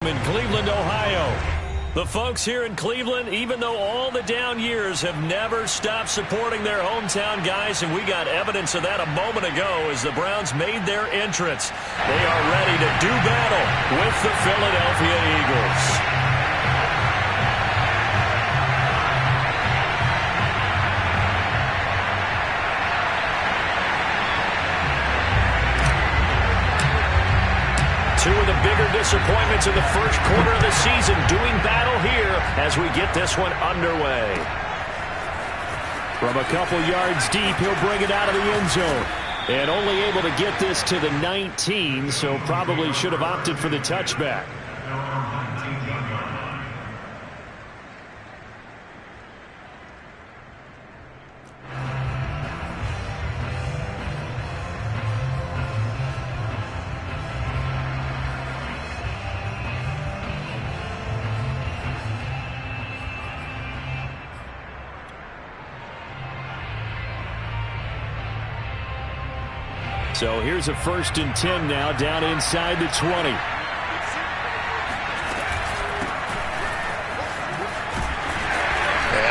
In Cleveland, Ohio. The folks here in Cleveland, even though all the down years, have never stopped supporting their hometown guys, and we got evidence of that a moment ago as the Browns made their entrance. They are ready to do battle with the Philadelphia Eagles. Two of the bigger disappointments in the first quarter of the season doing battle here as we get this one underway. From a couple yards deep, he'll bring it out of the end zone. And only able to get this to the 19, so probably should have opted for the touchback. So here's a 1st and 10 now, down inside the 20. And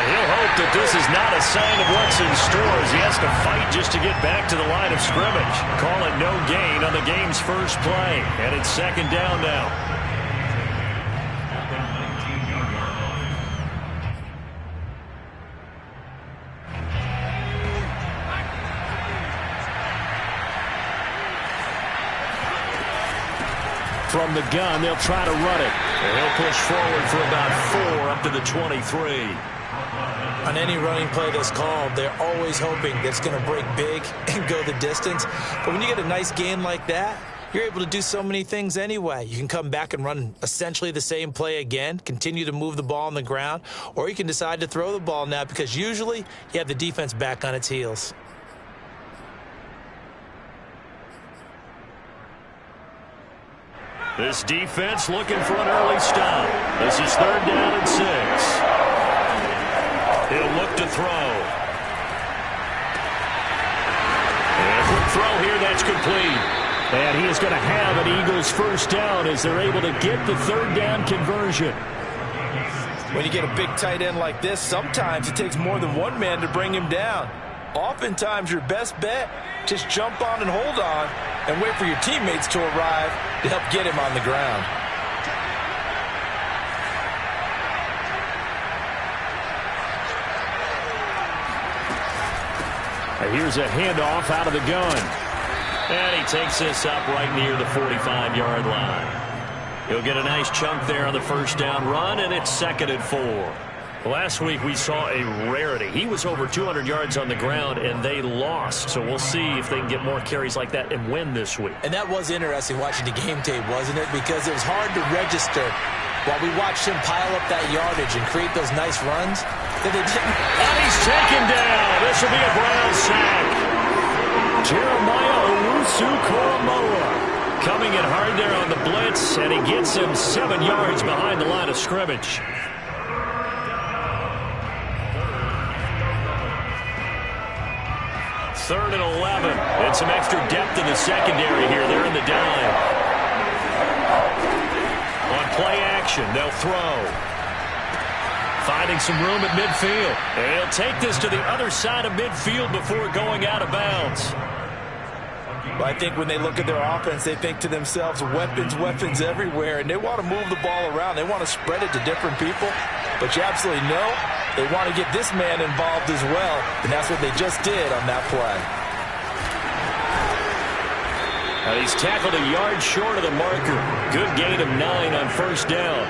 he'll hope that this is not a sign of what's in store as he has to fight just to get back to the line of scrimmage. Call it no gain on the game's first play. And it's 2nd down now. From the gun, they'll try to run it. And he'll push forward for about 4 up to the 23. On any running play that's called, they're always hoping that it's going to break big and go the distance. But when you get a nice gain like that, you're able to do so many things anyway. You can come back and run essentially the same play again, continue to move the ball on the ground, or you can decide to throw the ball now because usually you have the defense back on its heels. This defense looking for an early stop. This is 3rd down and 6. He'll look to throw. And a quick throw here, that's complete. And he is going to have an Eagles 1st down as they're able to get the 3rd down conversion. When you get a big tight end like this, sometimes it takes more than one man to bring him down. Oftentimes, your best bet, just jump on and hold on and wait for your teammates to arrive to help get him on the ground. And here's a handoff out of the gun. And he takes this up right near the 45-yard line. He'll get a nice chunk there on the 1st down run, and it's 2nd and 4. Last week we saw a rarity. He was over 200 yards on the ground, and they lost. So we'll see if they can get more carries like that and win this week. And that was interesting watching the game tape, wasn't it? Because it was hard to register while we watched him pile up that yardage and create those nice runs that they didn't. And he's taken down. This will be a Brown sack. Jeremiah Owusu-Koramoah coming in hard there on the blitz, and he gets him 7 yards behind the line of scrimmage. 3rd and 11. And some extra depth in the secondary here. They're in the dime. On play action, they'll throw. Finding some room at midfield. And he'll take this to the other side of midfield before going out of bounds. Well, I think when they look at their offense, they think to themselves, weapons, weapons everywhere, and they want to move the ball around. They want to spread it to different people. But you absolutely know they want to get this man involved as well, and that's what they just did on that play. He's tackled a yard short of the marker. Good gain of 9 on 1st down.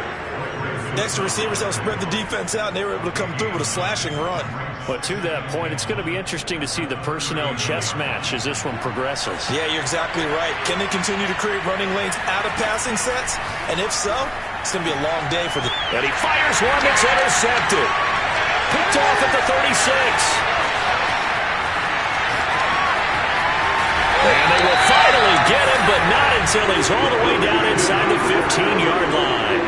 Next, the receivers helped spread the defense out, and they were able to come through with a slashing run. But to that point, it's going to be interesting to see the personnel chess match as this one progresses. Yeah, you're exactly right. Can they continue to create running lanes out of passing sets? And if so, it's going to be a long day for the... And he fires one that's intercepted. Picked off at the 36. And they will finally get him, but not until he's all the way down inside the 15-yard line.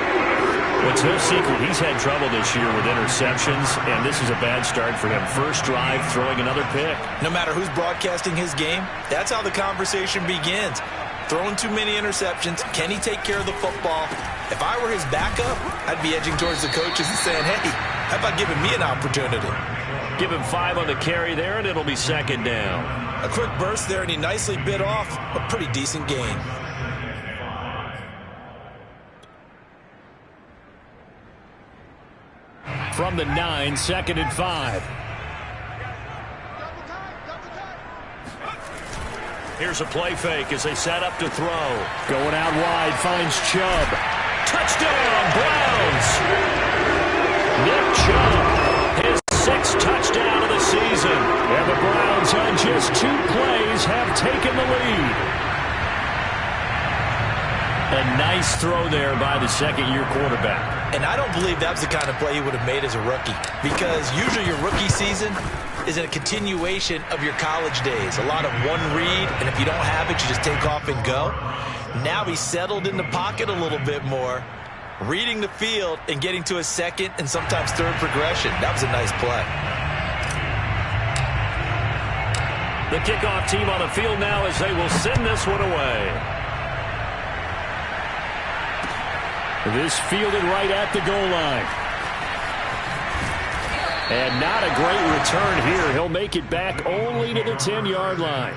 It's no secret he's had trouble this year with interceptions, and this is a bad start for him. First drive, throwing another pick. No matter who's broadcasting his game, that's how the conversation begins. Throwing too many interceptions. Can he take care of the football? If I were his backup, I'd be edging towards the coaches and saying, hey, how about giving me an opportunity? Give him 5 on the carry there, and it'll be second down. A quick burst there, and he nicely bit off a pretty decent gain. From the 9, 2nd and 5. Here's a play fake as they set up to throw. Going out wide, finds Chubb. Touchdown, Browns! Nick Chubb, his 6th touchdown of the season. And the Browns on just 2 plays have taken the lead. A nice throw there by the second-year quarterback. And I don't believe that's the kind of play he would have made as a rookie, because usually your rookie season is a continuation of your college days. A lot of one read, and if you don't have it, you just take off and go. Now he's settled in the pocket a little bit more, reading the field and getting to a second and sometimes third progression. That was a nice play. The kickoff team on the field now as they will send this one away. This fielded right at the goal line. And not a great return here. He'll make it back only to the 10-yard line.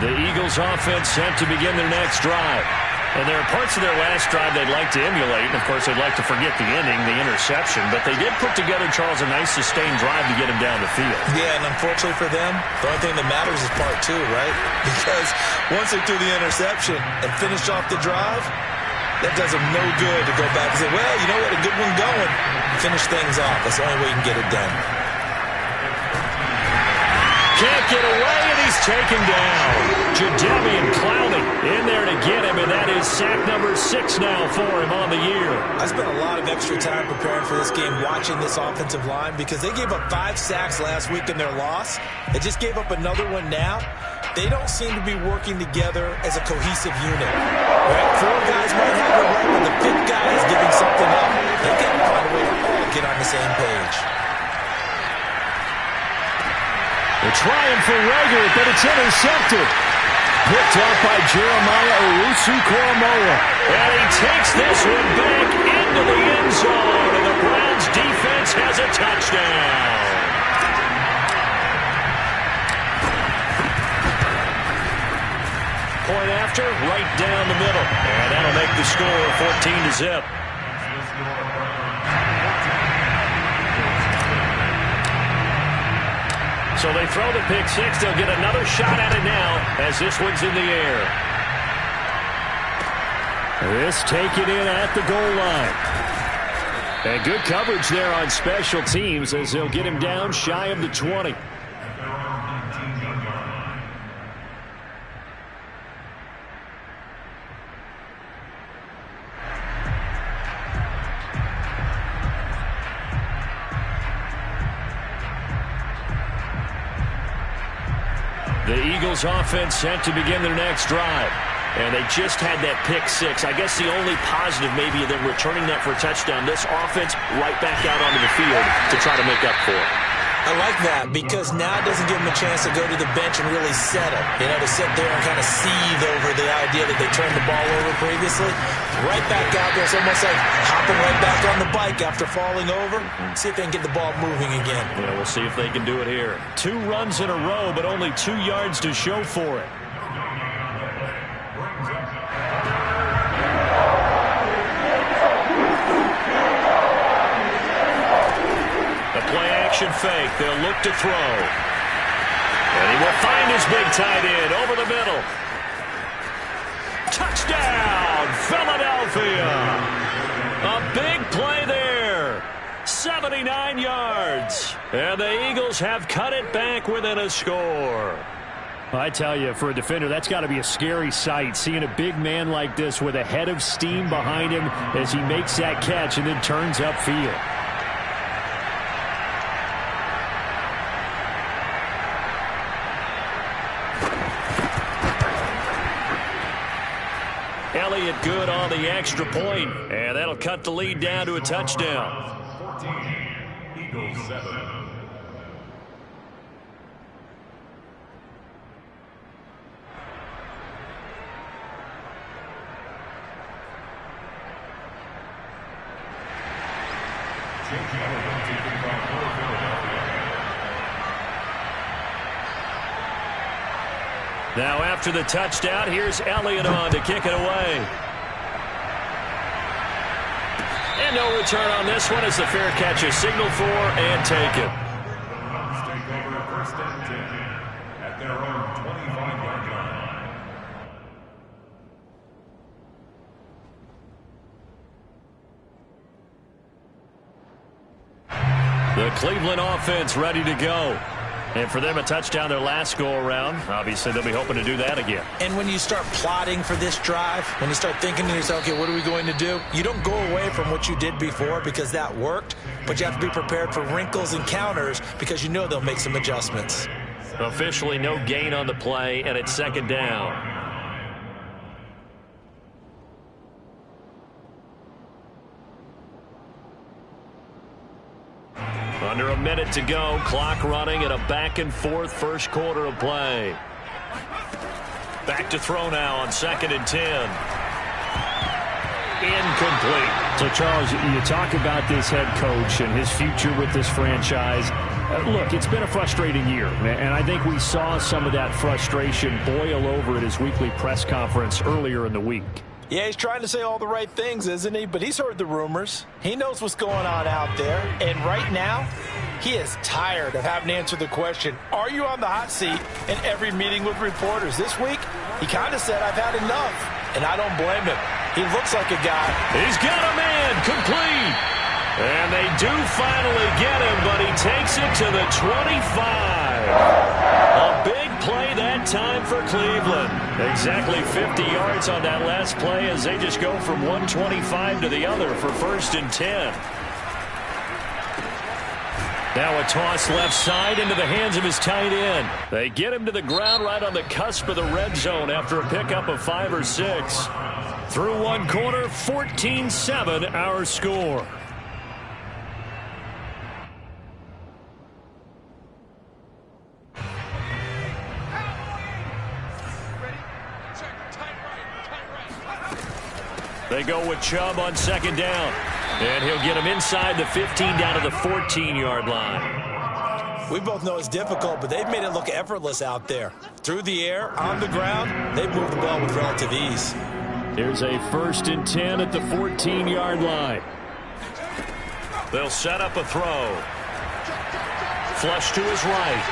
The Eagles offense set to begin their next drive. And there are parts of their last drive they'd like to emulate. And, of course, they'd like to forget the ending, the interception. But they did put together, Charles, a nice sustained drive to get him down the field. Yeah, and unfortunately for them, the only thing that matters is part 2, right? Because once they threw the interception and finished off the drive, that does them no good to go back and say, well, you know what, a good one going. Finish things off. That's the only way you can get it done. Can't get away, and he's taken down. Jadeveon Clowney in there to get him, and that is sack number 6 now for him on the year. I spent a lot of extra time preparing for this game, watching this offensive line, because they gave up 5 sacks last week in their loss. They just gave up another one now. They don't seem to be working together as a cohesive unit. Right? 4 guys might have it right, but the 5th guy is giving something up. They got to find a way to all get on the same page. They're trying for Rager, but it's intercepted. Picked off by Jeremiah Owusu-Koramoah. And he takes this one back into the end zone, and the Browns defense has a touchdown. Point after, right down the middle. And that'll make the score 14-0. So they throw the pick 6. They'll get another shot at it now as this one's in the air. This taken in at the goal line. And good coverage there on special teams as they'll get him down shy of the 20. The Eagles offense set to begin their next drive. And they just had that pick 6. I guess the only positive maybe of them returning that for a touchdown. This offense right back out onto the field to try to make up for it. I like that because now it doesn't give them a chance to go to the bench and really settle. You know, to sit there and kind of seethe over the idea that they turned the ball over previously. Right back out there. It's almost like hopping right back on the bike after falling over. See if they can get the ball moving again. Yeah, we'll see if they can do it here. 2 runs in a row, but only 2 yards to show for it. Fake. They'll look to throw. And he will find his big tight end over the middle. Touchdown, Philadelphia. A big play there. 79 yards. And the Eagles have cut it back within a score. I tell you, for a defender, that's got to be a scary sight, seeing a big man like this with a head of steam behind him as he makes that catch and then turns upfield. Elliott good on the extra point, and that'll cut the lead down to a touchdown. 14, Eagles 7. Now after the touchdown, here's Elliott on to kick it away. And no return on this one as the fair catch is signaled for and taken. Take over first and 10 at their own 25-yard line. The Cleveland offense ready to go. And for them, a touchdown their last go-around. Obviously, they'll be hoping to do that again. And when you start plotting for this drive, when you start thinking to yourself, okay, what are we going to do? You don't go away from what you did before because that worked, but you have to be prepared for wrinkles and counters because you know they'll make some adjustments. Officially no gain on the play, and it's second down. Under a minute to go, clock running at a back-and-forth first quarter of play. Back to throw now on 2nd and 10. Incomplete. So, Charles, you talk about this head coach and his future with this franchise. Look, it's been a frustrating year, and I think we saw some of that frustration boil over at his weekly press conference earlier in the week. Yeah, he's trying to say all the right things, isn't he? But he's heard the rumors. He knows what's going on out there. And right now, he is tired of having to answer the question, are you on the hot seat in every meeting with reporters? This week, he kind of said, I've had enough. And I don't blame him. He looks like a guy. He's got a man complete. And they do finally get him, but he takes it to the 25. A big play that time for Cleveland. Exactly 50 yards on that last play as they just go from 125 to the other for 1st and 10. Now a toss left side into the hands of his tight end. They get him to the ground right on the cusp of the red zone after a pickup of 5 or 6. Through one quarter, 14-7 our score. They go with Chubb on 2nd down. And he'll get him inside the 15 down to the 14-yard line. We both know it's difficult, but they've made it look effortless out there. Through the air, on the ground, they've moved the ball with relative ease. Here's a 1st and 10 at the 14-yard line. They'll set up a throw. Flush to his right.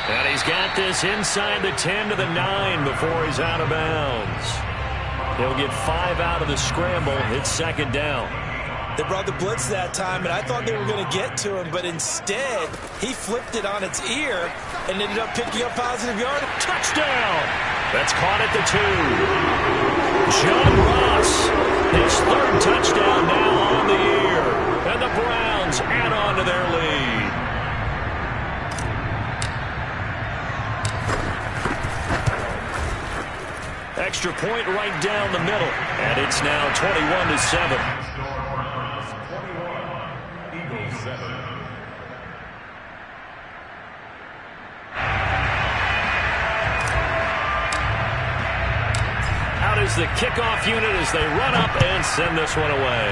And he's got this inside the 10 to the 9 before he's out of bounds. He'll get 5 out of the scramble. It's 2nd down. They brought the blitz that time, and I thought they were going to get to him, but instead, he flipped it on its ear and ended up picking up positive yardage. Touchdown! That's caught at the 2. John Ross, his 3rd touchdown now on the year. And the Browns add on to their lead. Extra point right down the middle. And it's now 21-7. Eagles 7. Out is the kickoff unit as they run up and send this one away.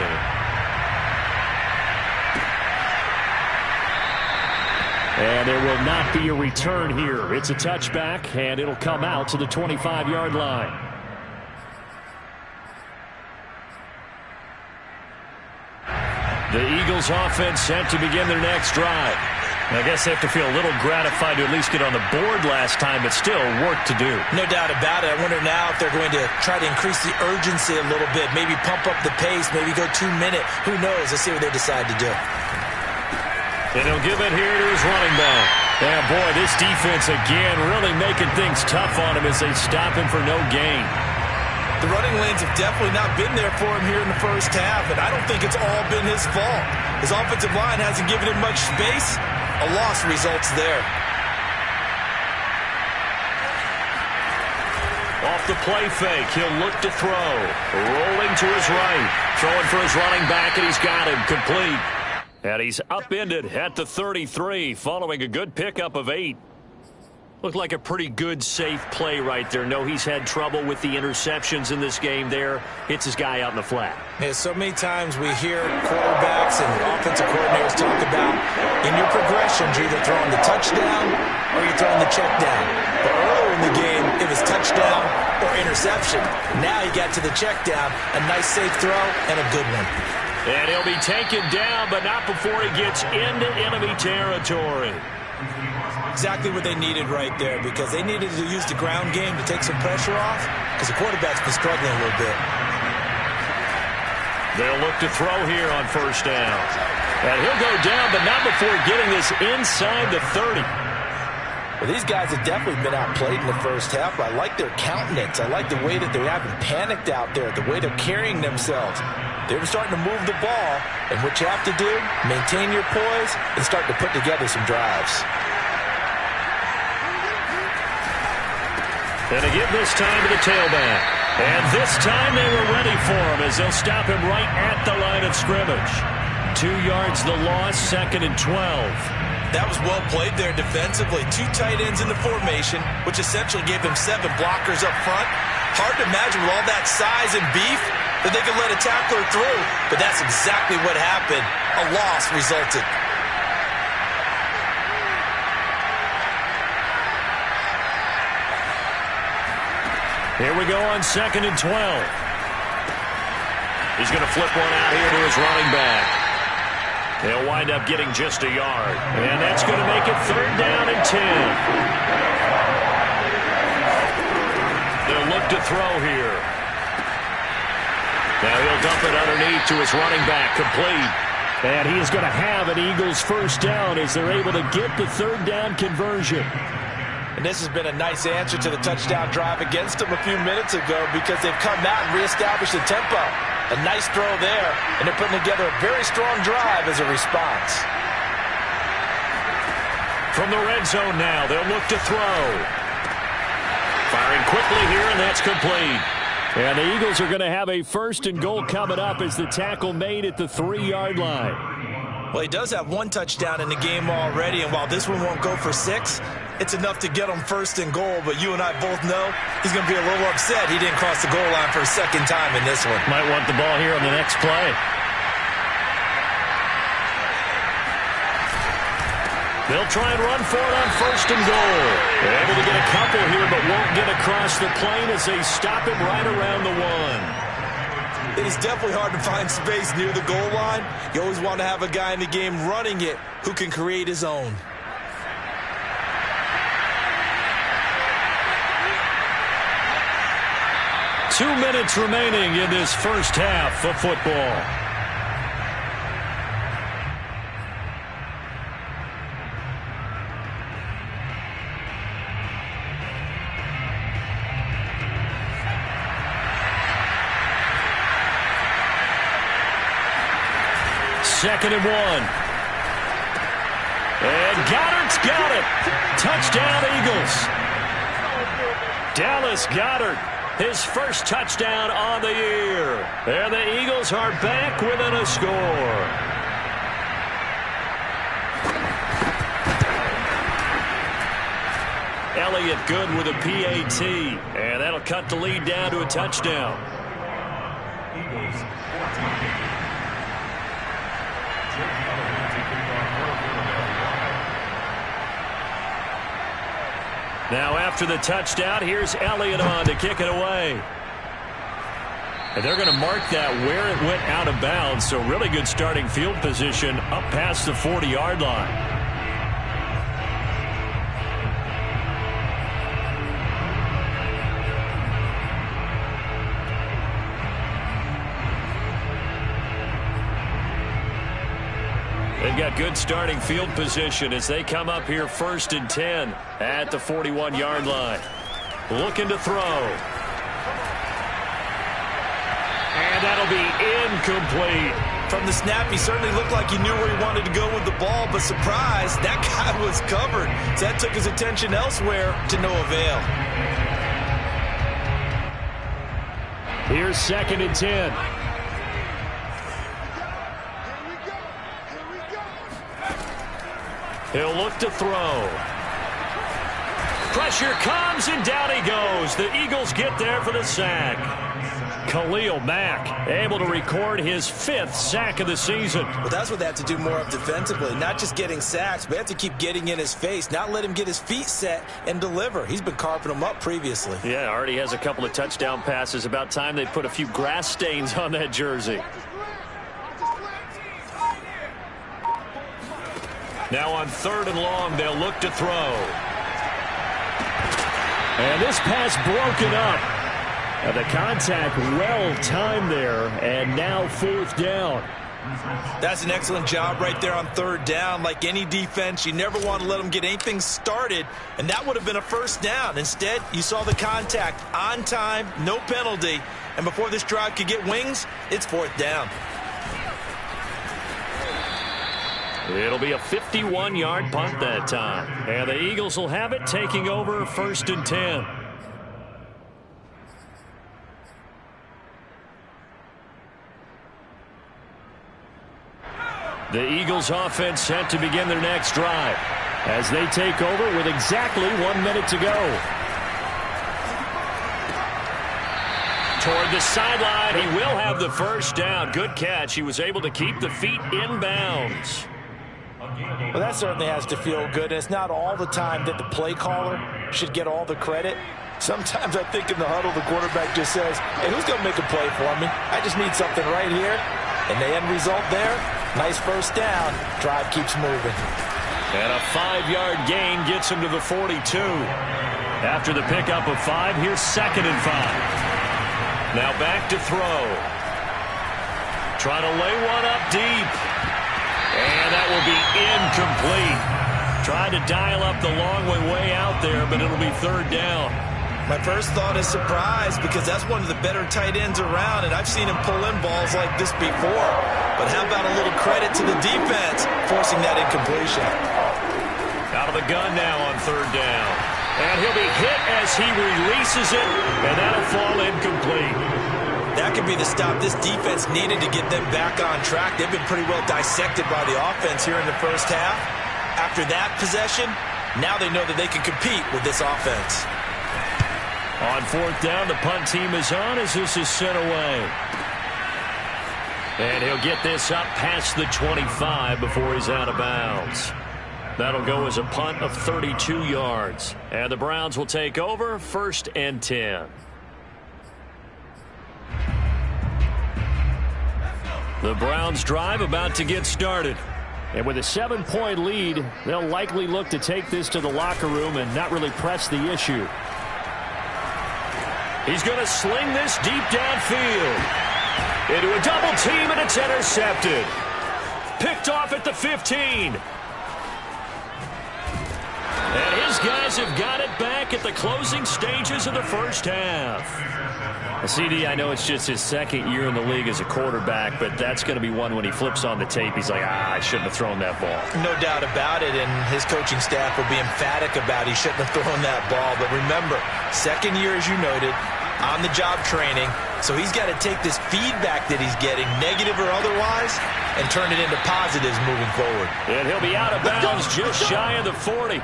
And there will not be a return here. It's a touchback, and it'll come out to the 25-yard line. The Eagles offense set to begin their next drive. I guess they have to feel a little gratified to at least get on the board last time, but still work to do. No doubt about it. I wonder now if they're going to try to increase the urgency a little bit, maybe pump up the pace, maybe go 2-minute. Who knows? Let's see what they decide to do. And he'll give it here to his running back. Yeah, boy, this defense again really making things tough on him as they stop him for no gain. The running lanes have definitely not been there for him here in the first half, and I don't think it's all been his fault. His offensive line hasn't given him much space. A loss results there. Off off the play fake. He'll look to throw. Rolling to his right. Throwing for his running back, and he's got him complete. And he's upended at the 33 following a good pickup of 8. Looked like a pretty good, safe play right there. No, he's had trouble with the interceptions in this game there. Hits his guy out in the flat. Yeah, so many times we hear quarterbacks and offensive coordinators talk about in your progressions, you're either throwing the touchdown or you're throwing the check down. But earlier in the game, it was touchdown or interception. Now he got to the check down, a nice safe throw and a good one. And he'll be taken down, but not before he gets into enemy territory. Exactly what they needed right there, because they needed to use the ground game to take some pressure off, because the quarterback's been struggling a little bit. They'll look to throw here on first down. And he'll go down, but not before getting this inside the 30. Well, these guys have definitely been outplayed in the first half. I like their countenance. I like the way that they're having panicked out there, the way they're carrying themselves. They're starting to move the ball, and what you have to do, maintain your poise and start to put together some drives. And to give this time to the tailback. And this time they were ready for him as they'll stop him right at the line of scrimmage. 2 yards the loss, 2nd and 12. That was well played there defensively. 2 tight ends in the formation, which essentially gave them 7 blockers up front. Hard to imagine with all that size and beef that they could let a tackler through, but that's exactly what happened. A loss resulted. Here we go on 2nd and 12. He's going to flip one out here to his running back. He'll wind up getting just a yard. And that's going to make it 3rd down and 10. They'll look to throw here. Now he'll dump it underneath to his running back, complete. And he is going to have an Eagles first down as they're able to get the 3rd down conversion. And this has been a nice answer to the touchdown drive against them a few minutes ago, because they've come out and reestablished the tempo. A nice throw there, and they're putting together a very strong drive as a response. From the red zone now, they'll look to throw. Firing quickly here, and that's complete. And the Eagles are going to have a 1st and goal coming up as the tackle made at the 3-yard line. Well, he does have 1 touchdown in the game already, and while this one won't go for 6, it's enough to get him 1st and goal. But you and I both know he's going to be a little upset he didn't cross the goal line for a 2nd time in this one. Might want the ball here on the next play. They'll try and run for it on 1st and goal. They're able to get a couple here, but won't get across the plane as they stop him right around the 1. It is definitely hard to find space near the goal line. You always want to have a guy in the game running it who can create his own. Two minutes remaining in this first half of football. Second and 1. And Goddard's got it. Touchdown, Eagles. Dallas Goedert, his first touchdown on the year. And the Eagles are back within a score. Elliott good with a PAT. And that'll cut the lead down to a touchdown. Eagles 14. Now after the touchdown, here's Elliott on to kick it away. And they're going to mark that where it went out of bounds, so really good starting field position up past the 40-yard line. They've got good starting field position as they come up here 1st and 10 at the 41-yard line. Looking to throw. And that'll be incomplete. From the snap, he certainly looked like he knew where he wanted to go with the ball, but surprise, that guy was covered. So that took his attention elsewhere to no avail. Here's 2nd and 10. He'll look to throw. Pressure comes, and down he goes. The Eagles get there for the sack. Khalil Mack able to record his 5th sack of the season. Well, that's what they have to do more of defensively. Not just getting sacks, but they have to keep getting in his face, not let him get his feet set and deliver. He's been carving them up previously. Yeah, already has a couple of touchdown passes. About time they put a few grass stains on that jersey. Now on 3rd and long, they'll look to throw. And this pass broken up. The contact well-timed there, and now 4th down. That's an excellent job right there on 3rd down. Like any defense, you never want to let them get anything started, and that would have been a 1st down. Instead, you saw the contact on time, no penalty, and before this drive could get wings, it's 4th down. It'll be a 51-yard punt that time, and the Eagles will have it, taking over 1st and 10. The Eagles offense set to begin their next drive as they take over with exactly 1 minute to go. Toward the sideline, he will have the 1st down. Good catch. He was able to keep the feet in bounds. Well, that certainly has to feel good. It's not all the time that the play caller should get all the credit. Sometimes I think in the huddle, the quarterback just says, hey, who's going to make a play for me? I just need something right here. And the end result there, nice 1st down. Drive keeps moving. And a 5-yard gain gets him to the 42. After the pickup of 5, here's 2nd and 5. Now back to throw. Trying to lay one up deep. And that will be incomplete. Tried to dial up the long way out there, but it'll be 3rd down. My first thought is surprise, because that's one of the better tight ends around, and I've seen him pull in balls like this before. But how about a little credit to the defense forcing that incompletion? Out of the gun now on 3rd down. And he'll be hit as he releases it, and that'll fall incomplete. That could be the stop this defense needed to get them back on track. They've been pretty well dissected by the offense here in the 1st half. After that possession, now they know that they can compete with this offense. On 4th down, the punt team is on as this is sent away. And he'll get this up past the 25 before he's out of bounds. That'll go as a punt of 32 yards. And the Browns will take over 1st and 10. The Browns drive about to get started. And with a 7-point lead, they'll likely look to take this to the locker room and not really press the issue. He's going to sling this deep downfield. Into a double team, and it's intercepted. Picked off at the 15. And his guys have got it back at the closing stages of the 1st half. CD, I know it's just his 2nd year in the league as a quarterback, but that's going to be one when he flips on the tape, he's like, I shouldn't have thrown that ball. No doubt about it, and his coaching staff will be emphatic about he shouldn't have thrown that ball. But remember, 2nd year, as you noted, on-the-job training, so he's got to take this feedback that he's getting, negative or otherwise, and turn it into positives moving forward. And he'll be out of bounds just shy of the 40.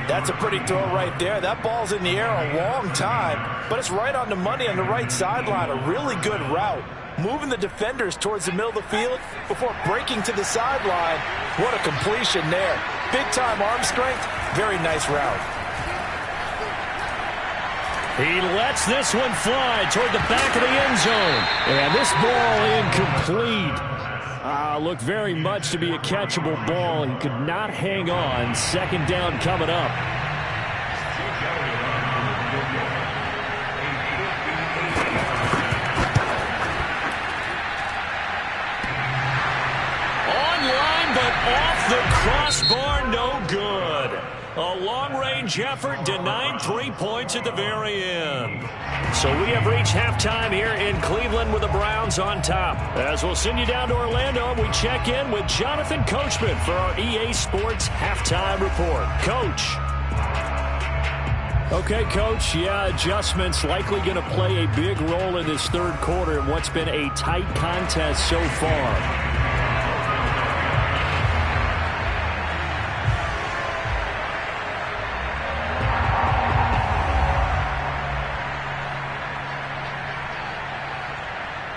That's a pretty throw right there. That ball's in the air a long time, but it's right on the money on the right sideline. A really good route. Moving the defenders towards the middle of the field before breaking to the sideline. What a completion there. Big-time arm strength. Very nice route. He lets this one fly toward the back of the end zone. And this ball incomplete. Looked very much to be a catchable ball. He could not hang on. 2nd down coming up. Online, but off the crossbar, no good. A long-range effort denied 3 points at the very end. So we have reached halftime here in Cleveland with the Browns on top. As we'll send you down to Orlando, we check in with Jonathan Coachman for our EA Sports Halftime Report. Coach. Okay, Coach, yeah, adjustments likely going to play a big role in this third quarter in what's been a tight contest so far.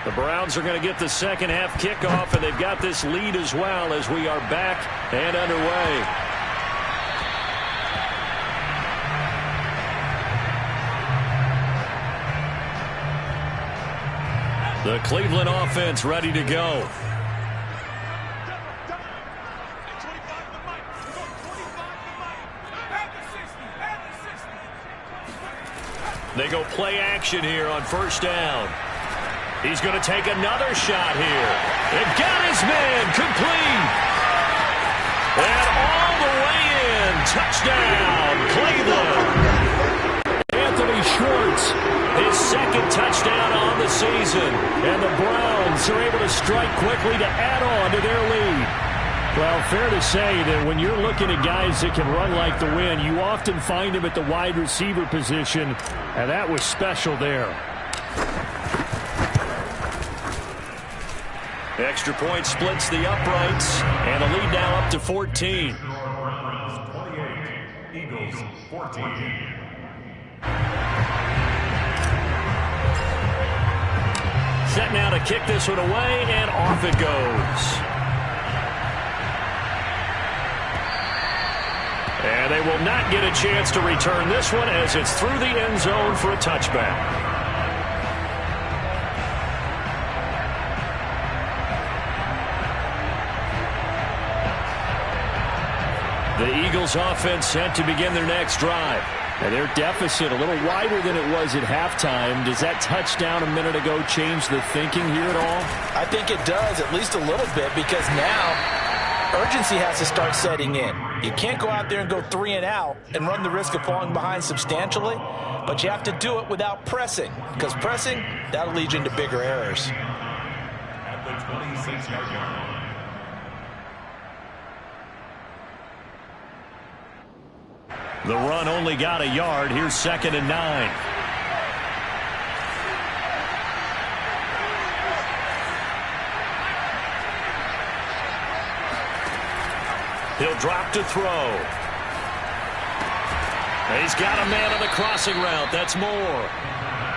The Browns are going to get the second half kickoff, and they've got this lead as well as we are back and underway. The Cleveland offense ready to go. They go play action here on first down. He's going to take another shot here. They've got his man complete. And all the way in. Touchdown, Cleveland. Anthony Schwartz, his second touchdown on the season. And the Browns are able to strike quickly to add on to their lead. Well, fair to say that when you're looking at guys that can run like the wind, you often find them at the wide receiver position. And that was special there. Extra point splits the uprights, and the lead now up to 14. Browns 28, Eagles 14. Set now to kick this one away, and off it goes. And they will not get a chance to return this one as it's through the end zone for a touchback. The Eagles offense set to begin their next drive. And their deficit a little wider than it was at halftime. Does that touchdown a minute ago change the thinking here at all? I think it does, at least a little bit, because now urgency has to start setting in. You can't go out there and go 3 and out and run the risk of falling behind substantially, but you have to do it without pressing, because pressing, that'll lead you into bigger errors. At the 26-yard line. The run only got a yard. Here's 2nd and 9. He'll drop to throw. He's got a man on the crossing route. That's Moore.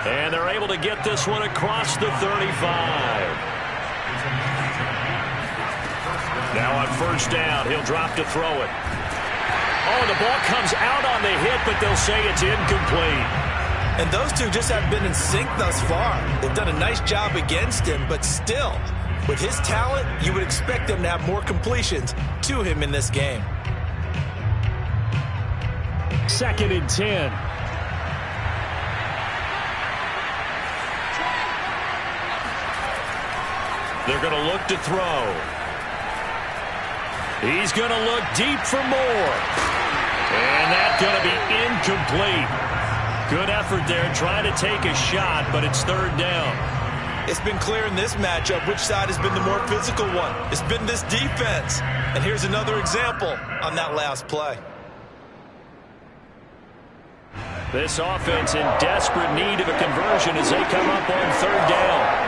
And they're able to get this one across the 35. Now on first down, he'll drop to throw it. Oh, the ball comes out on the hit, but they'll say it's incomplete. And those two just haven't been in sync thus far. They've done a nice job against him, but still, with his talent, you would expect them to have more completions to him in this game. 2nd and 10. They're going to look to throw. He's going to look deep for more. And that's going to be incomplete. Good effort there trying to take a shot, but it's 3rd down. It's been clear in this matchup which side has been the more physical one. It's been this defense. And here's another example on that last play. This offense in desperate need of a conversion as they come up on 3rd down.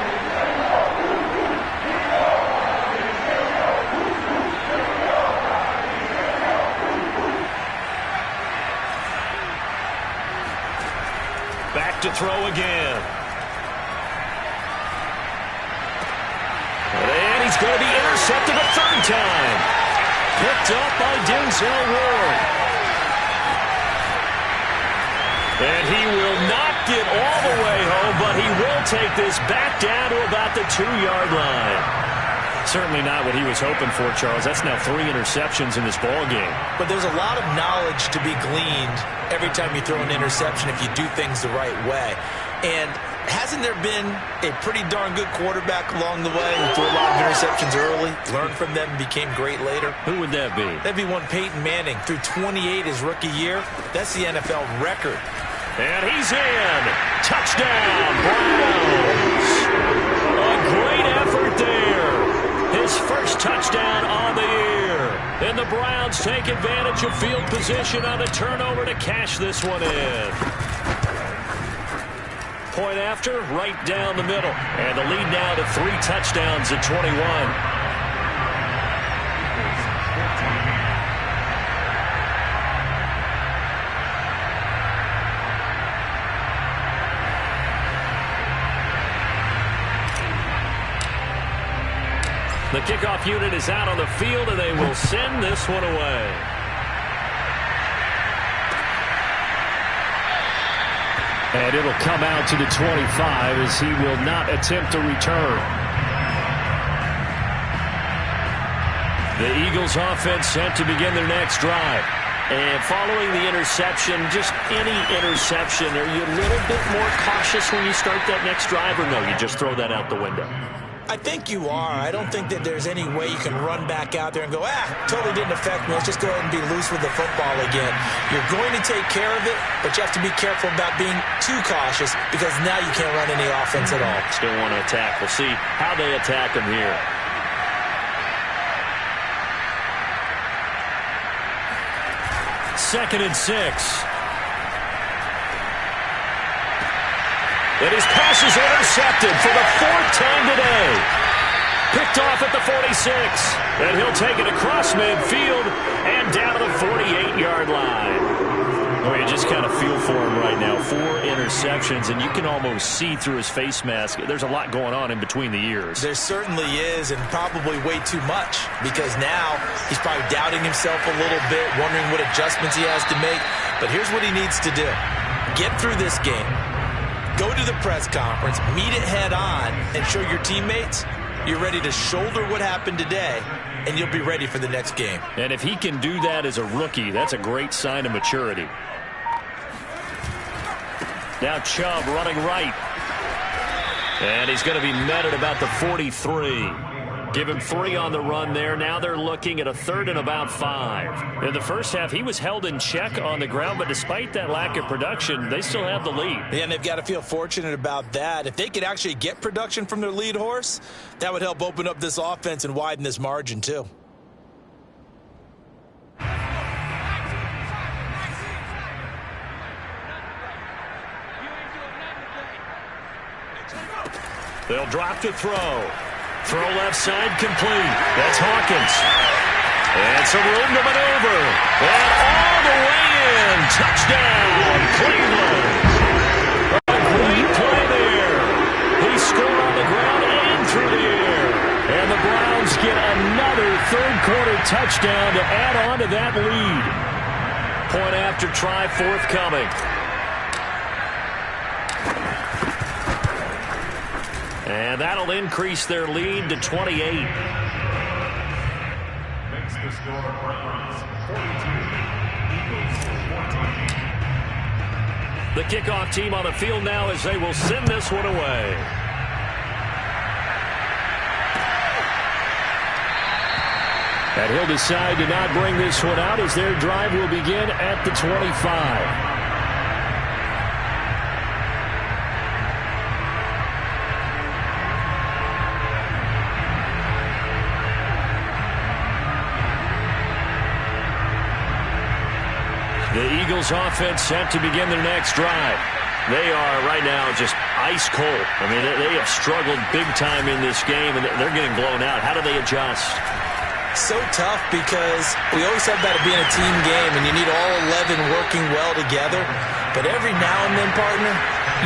Back to throw again. And he's going to be intercepted a 3rd time. Picked up by Denzel Ward. And he will not get all the way home, but he will take this back down to about the 2-yard line. Certainly not what he was hoping for, Charles. That's now 3 interceptions in this ball game. But there's a lot of knowledge to be gleaned every time you throw an interception if you do things the right way. And hasn't there been a pretty darn good quarterback along the way who threw a lot of interceptions early, learned from them, and became great later? Who would that be? That'd be one Peyton Manning. Threw 28 his rookie year. That's the NFL record. And he's in. Touchdown, Browns. A great effort there. His first touchdown on the year. And the Browns take advantage of field position on a turnover to cash this one in. Point after, right down the middle. And the lead now to 3 touchdowns at 21. The kickoff unit is out on the field, and they will send this one away. And it'll come out to the 25 as he will not attempt to return. The Eagles offense set to begin their next drive. And following the interception, just any interception, are you a little bit more cautious when you start that next drive, or no, you just throw that out the window? I think you are. I don't think that there's any way you can run back out there and go, totally didn't affect me. Let's just go ahead and be loose with the football again. You're going to take care of it, but you have to be careful about being too cautious because now you can't run any offense at all. Still want to attack. We'll see how they attack them here. Second and 6. And his pass is intercepted for the 4th time today. Picked off at the 46. And he'll take it across midfield and down to the 48-yard line. Oh, you just kind of feel for him right now. 4 interceptions, and you can almost see through his face mask. There's a lot going on in between the ears. There certainly is, and probably way too much, because now he's probably doubting himself a little bit, wondering what adjustments he has to make. But here's what he needs to do. Get through this game. Go to the press conference, meet it head on, and show your teammates you're ready to shoulder what happened today, and you'll be ready for the next game. And if he can do that as a rookie, that's a great sign of maturity. Now Chubb running right. And he's going to be met at about the 43. Give him 3 on the run there. Now they're looking at a 3rd and about 5. In the first half, he was held in check on the ground, but despite that lack of production, they still have the lead. Yeah, and they've got to feel fortunate about that. If they could actually get production from their lead horse, that would help open up this offense and widen this margin too. They'll drop to throw. Throw left side complete. That's Hawkins. And some room to maneuver. And all the way in. Touchdown, Cleveland. A great play there. He scored on the ground and through the air. And the Browns get another 3rd quarter touchdown to add on to that lead. Point after try forthcoming. And that'll increase their lead to 28. Makes the score Browns 42, Eagles 14. The kickoff team on the field now as they will send this one away. And he'll decide to not bring this one out as their drive will begin at the 25. The Eagles offense set to begin their next drive. They are right now just ice cold. I mean, they have struggled big time in this game, and they're getting blown out. How do they adjust? So tough because we always talk about it being a team game, and you need all 11 working well together. But every now and then, partner,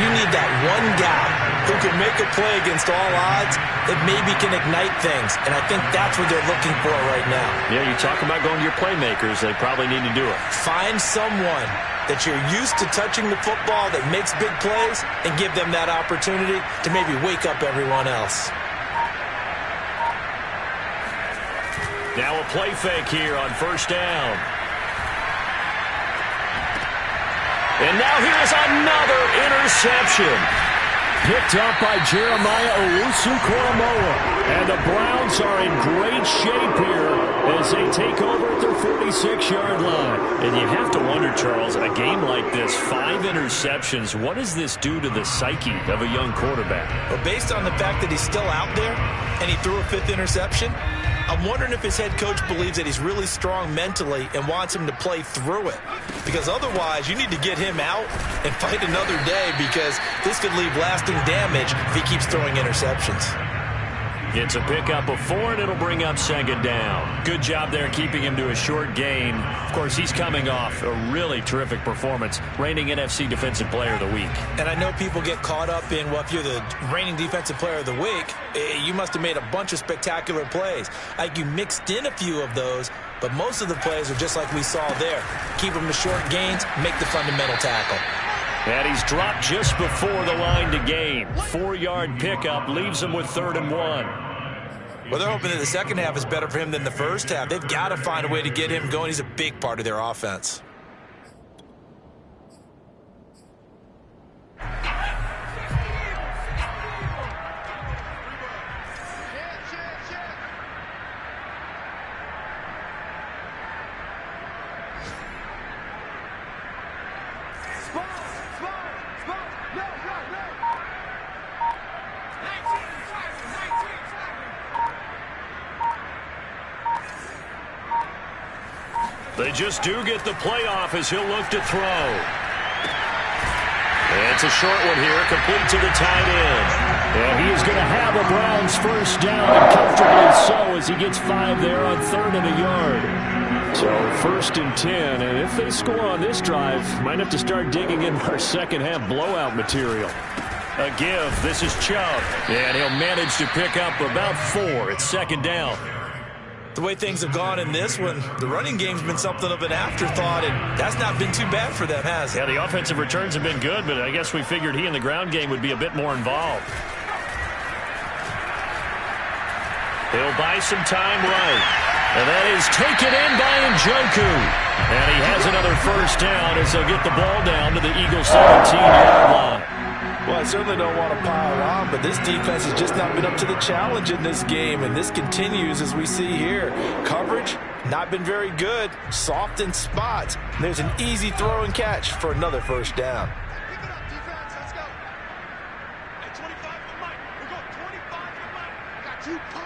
you need that one guy who can make a play against all odds that maybe can ignite things. And I think that's what they're looking for right now. Yeah, you talk about going to your playmakers. They probably need to do it. Find someone that you're used to touching the football that makes big plays and give them that opportunity to maybe wake up everyone else. Now a play fake here on 1st down. And now here's another interception. Picked up by Jeremiah Owusu-Koramoah. And the Browns are in great shape here as they take over at their 46-yard line. And you have to wonder, Charles, a game like this, 5 interceptions, what does this do to the psyche of a young quarterback? Well, based on the fact that he's still out there and he threw a 5th interception, I'm wondering if his head coach believes that he's really strong mentally and wants him to play through it. Because otherwise, you need to get him out and fight another day, because this could leave lasting damage if he keeps throwing interceptions. It's a pickup of 4, and it'll bring up second down. Good job there keeping him to a short gain. Of course, he's coming off a really terrific performance, reigning NFC Defensive Player of the Week. And I know people get caught up in, well, if you're the reigning Defensive Player of the Week, you must have made a bunch of spectacular plays. Like, you mixed in a few of those, but most of the plays are just like we saw there. Keep them to short gains, make the fundamental tackle. And he's dropped just before the line to gain. 4-yard pickup leaves him with 3rd and 1. Well, they're hoping that the second half is better for him than the first half. They've got to find a way to get him going. He's a big part of their offense. They just do get the playoff as he'll look to throw. And it's a short one here, complete to the tight end. And he is going to have a Browns first down, and comfortably so, as he gets 5 there on 3rd and a yard. So 1st and 10, and if they score on this drive, might have to start digging in our second half blowout material. A give. This is Chubb. And he'll manage to pick up about 4. It's 2nd down. The way things have gone in this one, the running game's been something of an afterthought, and that's not been too bad for them, has it? Yeah, the offensive returns have been good, but I guess we figured he in the ground game would be a bit more involved. He'll buy some time right. And that is taken in by Njoku. And he has another first down as they'll get the ball down to the Eagles' 17-yard line. Well, I certainly don't want to pile on, but this defense has just not been up to the challenge in this game, and this continues as we see here. Coverage, not been very good, soft in spots. There's an easy throw and catch for another first down. Pick it up, defense. Let's go. Hey, 25 to the mic. We're going 25 to the mic. I got you, punk.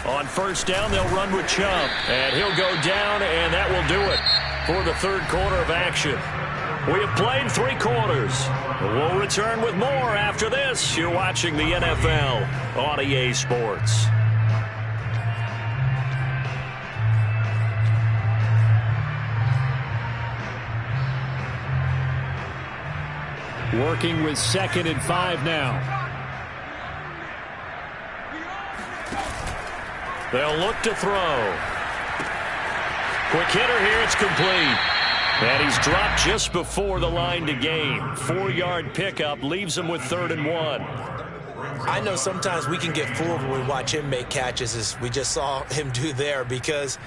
On first down, they'll run with Chubb. And he'll go down, and that will do it for the 3rd quarter of action. We have played 3 quarters. We'll return with more after this. You're watching the NFL on EA Sports. Working with 2nd and 5 now. They'll look to throw. Quick hitter here. It's complete. And he's dropped just before the line to gain. 4-yard pickup leaves him with 3rd and 1. I know sometimes we can get fooled when we watch him make catches, as we just saw him do there, because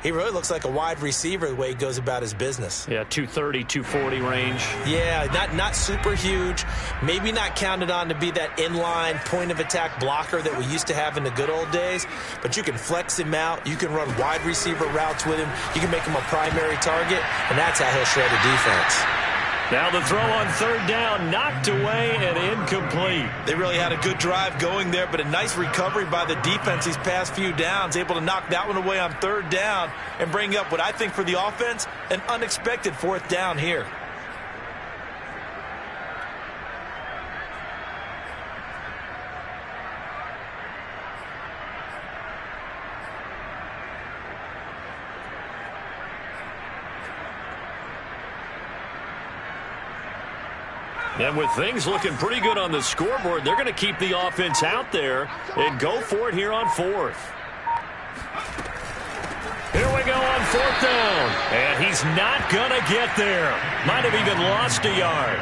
he really looks like a wide receiver the way he goes about his business. Yeah, 230, 240 range. Yeah, not super huge. Maybe not counted on to be that inline point-of-attack blocker that we used to have in the good old days. But you can flex him out. You can run wide receiver routes with him. You can make him a primary target, and that's how he'll shred a defense. Now the throw on 3rd down, knocked away and incomplete. They really had a good drive going there, but a nice recovery by the defense these past few downs, able to knock that one away on 3rd down and bring up what I think for the offense, an unexpected 4th down here. And with things looking pretty good on the scoreboard, they're going to keep the offense out there and go for it here on 4th. Here we go on 4th down. And he's not going to get there. Might have even lost a yard.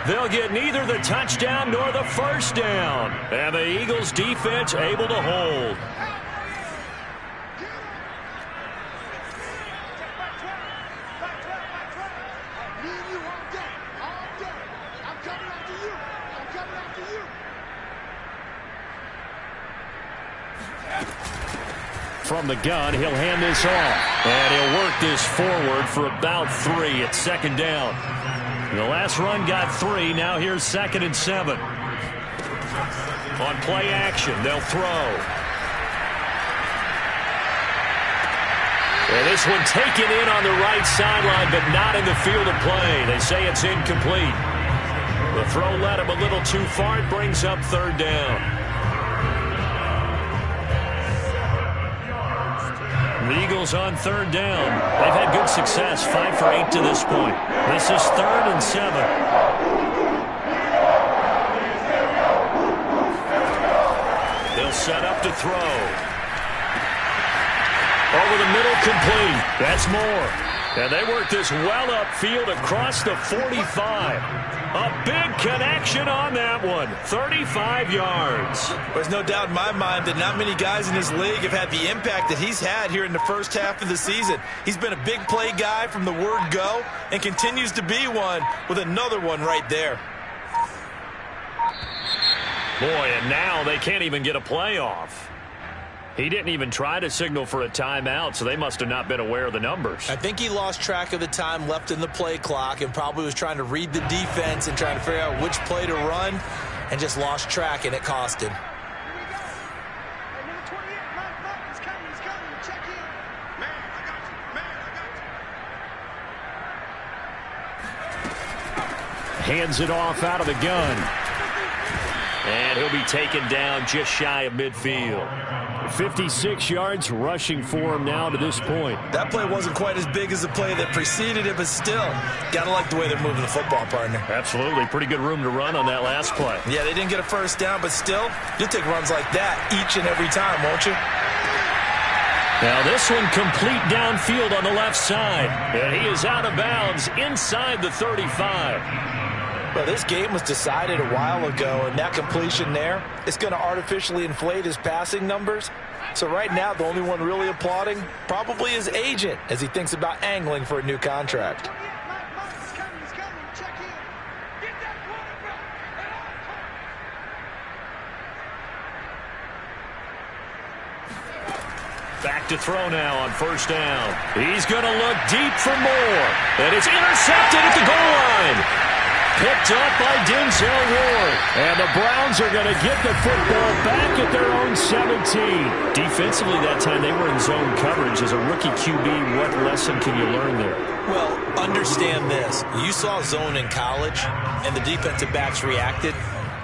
They'll get neither the touchdown nor the first down. And the Eagles defense able to hold. from the gun. He'll hand this off. And he'll work this forward for about 3 at second down. The last run got 3. Now here's 2nd and 7. On play action, they'll throw. And this one taken in on the right sideline, but not in the field of play. They say it's incomplete. The throw led him a little too far. It brings up 3rd down. The Eagles on 3rd down. They've had good success, 5 for 8 to this point. This is 3rd and 7. They'll set up to throw. Over the middle, complete. That's more. And they work this well upfield across the 45. A big connection on that one. 35 yards. There's no doubt in my mind that not many guys in this league have had the impact that he's had here in the first half of the season. He's been a big play guy from the word go and continues to be one with another one right there. Boy, and now they can't even get a play off. He didn't even try to signal for a timeout, so they must have not been aware of the numbers. I think he lost track of the time left in the play clock and probably was trying to read the defense and trying to figure out which play to run and just lost track, and it cost him. Hands it off out of the gun. And he'll be taken down just shy of midfield. 56 yards rushing for him now to this point. That play wasn't quite as big as the play that preceded it, but still, gotta like the way they're moving the football, partner. Absolutely. Pretty good room to run on that last play. Yeah, they didn't get a first down, but still, you'll take runs like that each and every time, won't you? Now this one complete downfield on the left side. And he is out of bounds inside the 35. Well, this game was decided a while ago, and that completion there is going to artificially inflate his passing numbers. So right now, the only one really applauding probably his agent as he thinks about angling for a new contract. Back to throw now on 1st down. He's going to look deep for more. And it's intercepted at the goal line. Picked up by Denzel Ward. And the Browns are going to get the football back at their own 17. Defensively that time, they were in zone coverage. As a rookie QB, what lesson can you learn there? Well, understand this. You saw zone in college, and the defensive backs reacted,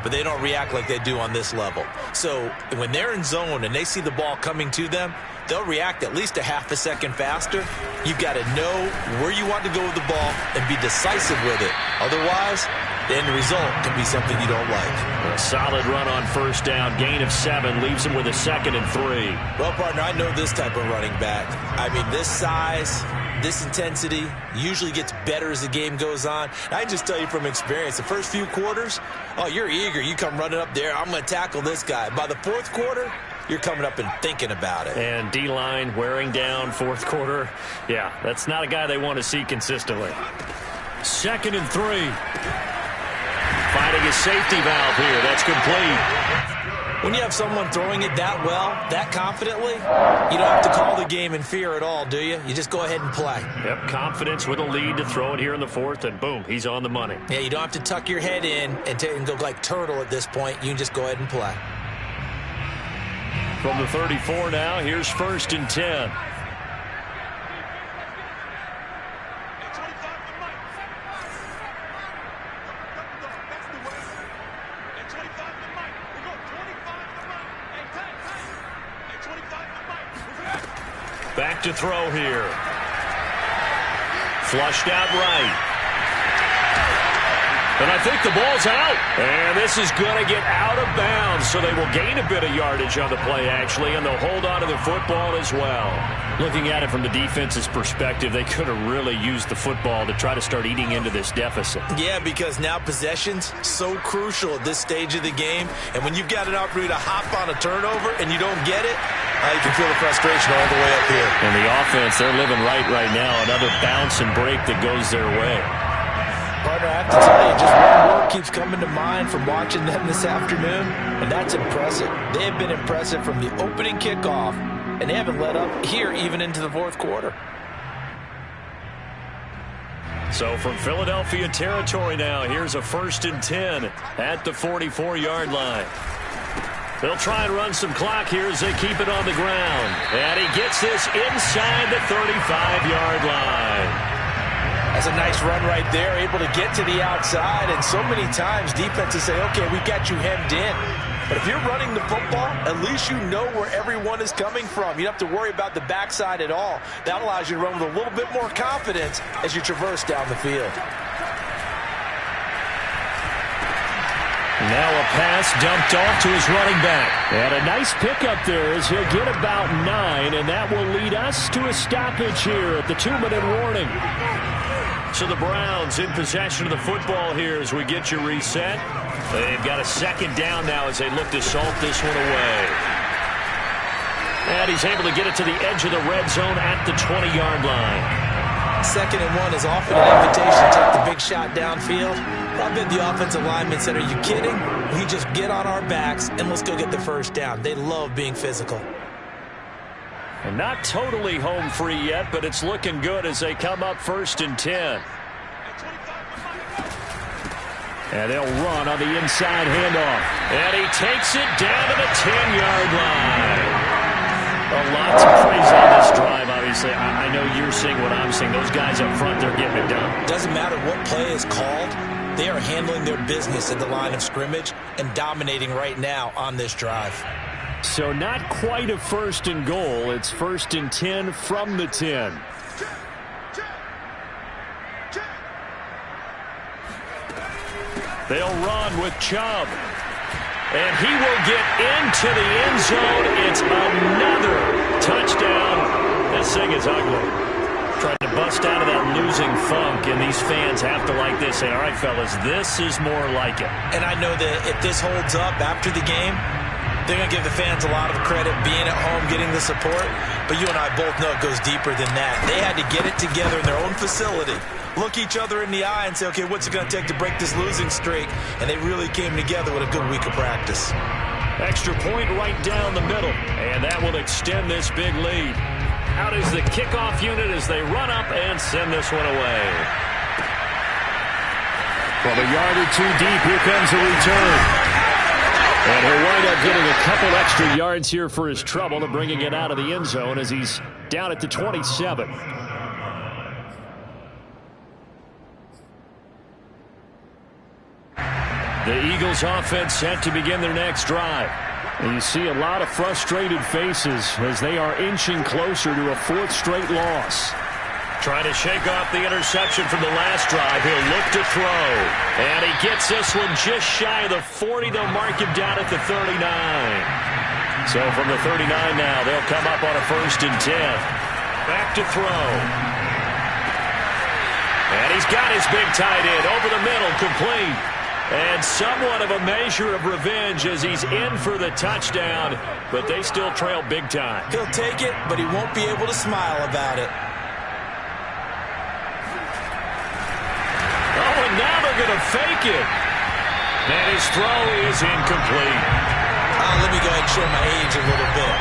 but they don't react like they do on this level. So when they're in zone and they see the ball coming to them, they'll react at least a half a second faster. You've got to know where you want to go with the ball and be decisive with it. Otherwise, the end result can be something you don't like. A solid run on 1st down. Gain of 7 leaves him with a 2nd and 3. Well, partner, I know this type of running back. I mean, this size, this intensity usually gets better as the game goes on. I can just tell you from experience, the first few quarters, oh, you're eager. You come running up there, I'm going to tackle this guy. By the 4th quarter, you're coming up and thinking about it. And D-line wearing down 4th quarter. Yeah, that's not a guy they want to see consistently. 2nd and 3. Finding his safety valve here. That's complete. When you have someone throwing it that well, that confidently, you don't have to call the game in fear at all, do you? You just go ahead and play. Yep, confidence with a lead to throw it here in the 4th, and boom, he's on the money. Yeah, you don't have to tuck your head in and go like turtle at this point. You can just go ahead and play. From the 34 now, here's 1st and 10. Back to throw here. Flushed out right. And I think the ball's out. And this is going to get out of bounds, so they will gain a bit of yardage on the play, actually, and they'll hold on to the football as well. Looking at it from the defense's perspective, they could have really used the football to try to start eating into this deficit. Yeah, because now possession's so crucial at this stage of the game. And when you've got an opportunity to hop on a turnover and you don't get it, you can feel the frustration all the way up here. And the offense, they're living right now. Another bounce and break that goes their way. Partner, I have to tell you, just one word keeps coming to mind from watching them this afternoon, and that's impressive. They have been impressive from the opening kickoff and they haven't let up here even into the fourth quarter. So from Philadelphia territory now, here's a 1st and 10 at the 44-yard line. They'll try and run some clock here as they keep it on the ground. And he gets this inside the 35-yard line. That's a nice run right there, able to get to the outside. And so many times defenses say, okay, we got you hemmed in. But if you're running the football, at least you know where everyone is coming from. You don't have to worry about the backside at all. That allows you to run with a little bit more confidence as you traverse down the field. Now a pass dumped off to his running back. And a nice pickup there as he'll get about 9, and that will lead us to a stoppage here at the 2-minute warning. So the Browns in possession of the football here as we get you reset. They've got a 2nd down now as they look to salt this one away. And he's able to get it to the edge of the red zone at the 20-yard line. 2nd and 1 is often an invitation to take the big shot downfield. I bet the offensive linemen said, are you kidding? We just get on our backs and let's go get the 1st down. They love being physical. And not totally home free yet, but it's looking good as they come up 1st and 10. And they'll run on the inside handoff. And he takes it down to the 10-yard line. A lot to praise on this drive, obviously. I know you're seeing what I'm seeing. Those guys up front, they're getting it done. Doesn't matter what play is called. They are handling their business at the line of scrimmage and dominating right now on this drive. So not quite a 1st and goal. It's 1st and 10 from the 10. They'll run with Chubb. And he will get into the end zone. It's another touchdown. This thing is ugly. Trying to bust out of that losing funk, and these fans have to like this. Say, all right, fellas, this is more like it. And I know that if this holds up after the game, they're going to give the fans a lot of credit being at home, getting the support. But you and I both know it goes deeper than that. They had to get it together in their own facility, look each other in the eye and say, okay, what's it going to take to break this losing streak? And they really came together with a good week of practice. Extra point right down the middle, and that will extend this big lead. Out is the kickoff unit as they run up and send this one away. From a yard or 2 deep, here comes a return. And he'll wind up getting a couple extra yards here for his trouble and bringing it out of the end zone as he's down at the 27. The Eagles offense set to begin their next drive. And you see a lot of frustrated faces as they are inching closer to a 4th straight loss. Trying to shake off the interception from the last drive. He'll look to throw. And he gets this one just shy of the 40. They'll mark him down at the 39. So from the 39 now, they'll come up on a 1st and 10. Back to throw. And he's got his big tight end over the middle, complete. And somewhat of a measure of revenge as he's in for the touchdown, but they still trail big time. He'll take it, but he won't be able to smile about it. Oh, and now they're going to fake it. And his throw is incomplete. Let me go ahead and show my age a little bit.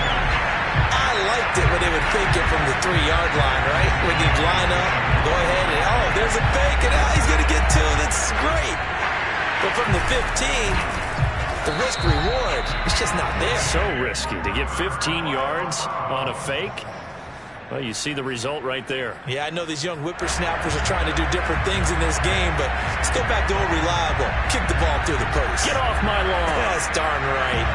I liked it when they would fake it from the 3-yard line, right? When you'd line up, go ahead, and oh, there's a fake, and now he's going to get 2. That's great. But from the 15, the risk-reward is just not there. So risky to get 15 yards on a fake. Well, you see the result right there. Yeah, I know these young whippersnappers are trying to do different things in this game, but let's go back to old reliable. Kick the ball through the post. Get off my lawn. That's darn right.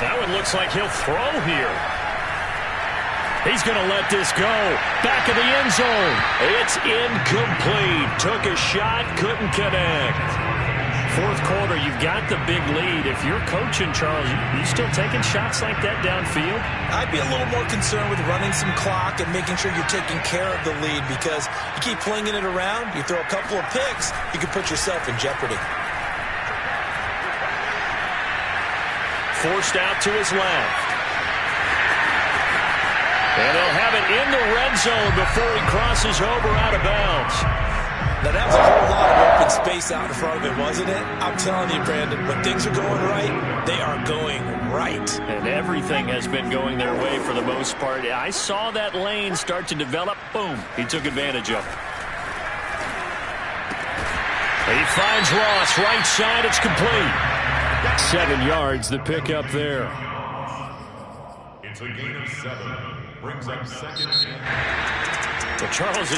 That one looks like he'll throw here. He's going to let this go. Back of the end zone. It's incomplete. Took a shot, couldn't connect. 4th quarter, you've got the big lead. If you're coaching, Charles, you still taking shots like that downfield? I'd be a little more concerned with running some clock and making sure you're taking care of the lead, because you keep flinging it around, you throw a couple of picks, you can put yourself in jeopardy. Forced out to his left. And they'll have it in the red zone before he crosses over out of bounds. Now, that was a whole lot of open space nice out in front of it, wasn't it? I'm telling you, Brandon, when things are going right, they are going right. And everything has been going their way for the most part. I saw that lane start to develop. Boom. He took advantage of it. He finds Ross. Right side. It's complete. 7 yards, the pickup there. It's a gain of 7. Brings up second. Well, Charles, it's